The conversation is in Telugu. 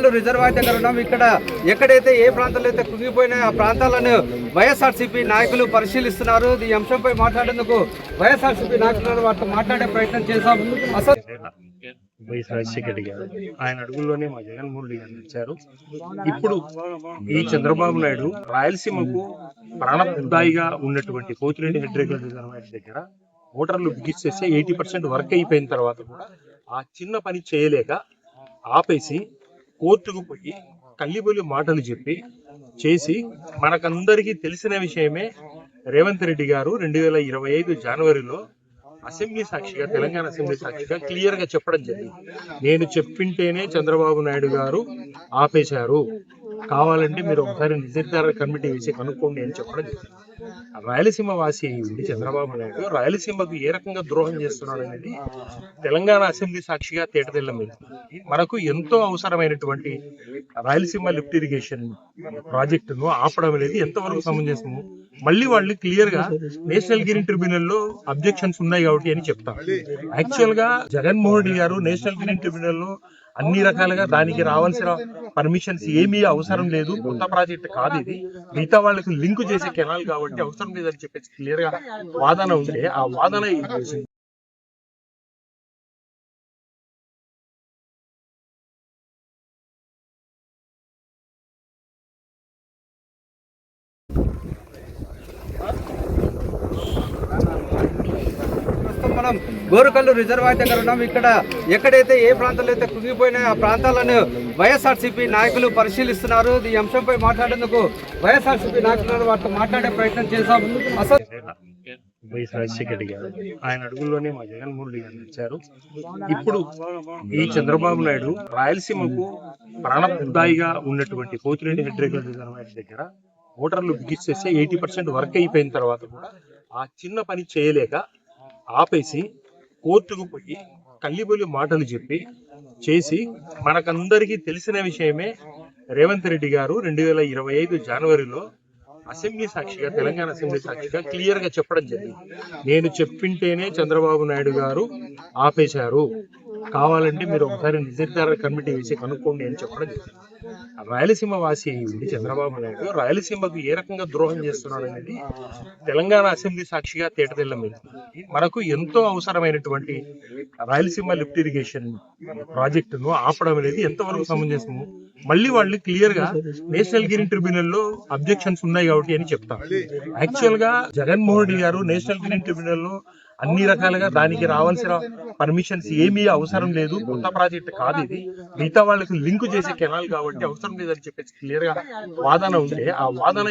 బోరుకల్లు రిజర్వాయర్ దగ్గర ఉన్నాం. ఇక్కడ ఎక్కడైతే ఏ ప్రాంతాల్లో అయితే కుంగిపోయినా ఆ ప్రాంతాలను వైఎస్ఆర్సీపీ నాయకులు పరిశీలిస్తున్నారు. ఈ అంశంపై మాట్లాడేందుకు వైఎస్ఆర్సీపీ నాయకులు వారితో మాట్లాడే ప్రయత్నం చేశాం. అసలు వైఎస్ రాజశేఖర రెడ్డి గారు ఆయన అడుగుల్లోనే మా జగన్మోహన్ రెడ్డి గారు వచ్చారు. ఇప్పుడు ఈ చంద్రబాబు నాయుడు రాయలసీమకు ప్రాణదాయిగా ఉన్నటువంటి పోతిరెడ్డి హెడ్రేగల్ రిజర్వాయర్ దగ్గర మోటార్లు బిగిస్తేస్తే 80% వర్క్ అయిపోయిన తర్వాత కూడా ఆ చిన్న పని చేయలేక ఆపేసి కోర్టుకు పోయి కల్లిబొల్లి మాటలు చెప్పి చేసి మనకందరికీ తెలిసిన విషయమే. రేవంత్ రెడ్డి గారు 2025 జనవరిలో అసెంబ్లీ సాక్షిగా, తెలంగాణ అసెంబ్లీ సాక్షిగా క్లియర్ గా చెప్పడం జరిగింది. నేను చెప్పింటేనే చంద్రబాబు నాయుడు గారు ఆపేశారు, కావాలంటే మీరు ఒకసారి నిర్ధారణ కమిటీ వేసి కనుక్కోండి అని చెప్పడం జరిగింది. రాయలసీమ వాసి అయ్యింది చంద్రబాబు నాయుడు రాయలసీమకు ఏ రకంగా ద్రోహం చేస్తున్నాడు అనేది తెలంగాణ అసెంబ్లీ సాక్షిగా తేటతెల్లం. మనకు ఎంతో అవసరమైనటువంటి రాయలసీమ లిఫ్ట్ ఇరిగేషన్ ప్రాజెక్టును ఆపడం అనేది ఎంతవరకు సమంజసము? మళ్ళీ వాళ్ళు క్లియర్ గా నేషనల్ గ్రీన్ ట్రిబ్యునల్ లో అబ్జెక్షన్స్ ఉన్నాయి కాబట్టి అని చెప్తారు. యాక్చువల్ గా జగన్మోహన్ రెడ్డి గారు నేషనల్ గ్రీన్ ట్రిబ్యునల్ లో అన్ని రకాలుగా దానికి రావాల్సిన పర్మిషన్స్ ఏమీ అవసరం లేదు, కొత్త ప్రాజెక్ట్ కాదు ఇది, మిగతా వాళ్ళకి లింక్ చేసే కెనాల్ కాబట్టి అవసరం లేదని చెప్పేసి క్లియర్ గా వాదన ఉంటే ఆ వాదన మనం బోరుకల్లు రిజర్వాయర్ దగ్గర ఉన్నాం. ఇక్కడ ఎక్కడైతే ఏ ప్రాంతాల్లో అయితే కుంగిపోయినా ఆ ప్రాంతాలను వైఎస్ఆర్సీపీ నాయకులు పరిశీలిస్తున్నారు. ఈ అంశంపై మాట్లాడేందుకు వైఎస్ఆర్సీపీ నాయకులు వారితో మాట్లాడే ప్రయత్నం చేశాం. అసలు వైఎస్ రాజశేఖర రెడ్డి గారు ఆయన అడుగుల్లోనే మా జగన్మోహన్ రెడ్డి గారు వచ్చారు. ఇప్పుడు ఈ చంద్రబాబు నాయుడు రాయలసీమకు ప్రాణదాయిగా ఉన్నటువంటి పోతిరెడ్డి హెడ్రేగల్ రిజర్వాయర్ దగ్గర మోటార్లు బిగిస్తేస్తే 80% వర్క్ అయిపోయిన తర్వాత కూడా ఆ చిన్న పని చేయలేక ఆపేసి కోర్టుకు పోయి కల్లిబొల్లి మాటలు చెప్పి చేసి మనకందరికీ తెలిసిన విషయమే. రేవంత్ రెడ్డి గారు 2025 జనవరిలో అసెంబ్లీ సాక్షిగా, తెలంగాణ అసెంబ్లీ సాక్షిగా క్లియర్ గా చెప్పడం జరిగింది. నేను చెప్పింటేనే చంద్రబాబు నాయుడు గారు ఆపేశారు, కావాలంటే మీరు ఒకసారి నిర్ధారణ కమిటీ వేసి కనుక్కోండి అని చెప్పడం జరిగింది. రాయలసీమ వాసి అయ్యింది చంద్రబాబు నాయుడు రాయలసీమకు ఏ రకంగా ద్రోహం చేస్తున్నాడు అనేది తెలంగాణ అసెంబ్లీ సాక్షిగా తేటతెల్లం. మనకు ఎంతో అవసరమైనటువంటి రాయలసీమ లిఫ్ట్ ఇరిగేషన్ ప్రాజెక్టును ఆపడం అనేది ఎంతవరకు సమంజసము? మళ్ళీ వాళ్ళు క్లియర్ గా నేషనల్ గ్రీన్ ట్రిబ్యునల్ లో అబ్జెక్షన్స్ ఉన్నాయి కాబట్టి అని చెప్తారు. యాక్చువల్ గా జగన్మోహన్ రెడ్డి గారు నేషనల్ గ్రీన్ ట్రిబ్యునల్ లో అన్ని రకాలుగా దానికి రావాల్సిన పర్మిషన్స్ ఏమీ అవసరం లేదు, కొత్త ప్రాజెక్ట్ కాదు ఇది, మిగతా వాళ్ళకి లింక్ చేసే కెనాల్ కాబట్టి అవసరం లేదని చెప్పేసి క్లియర్ గా వాదన ఉంటే ఆ వాదన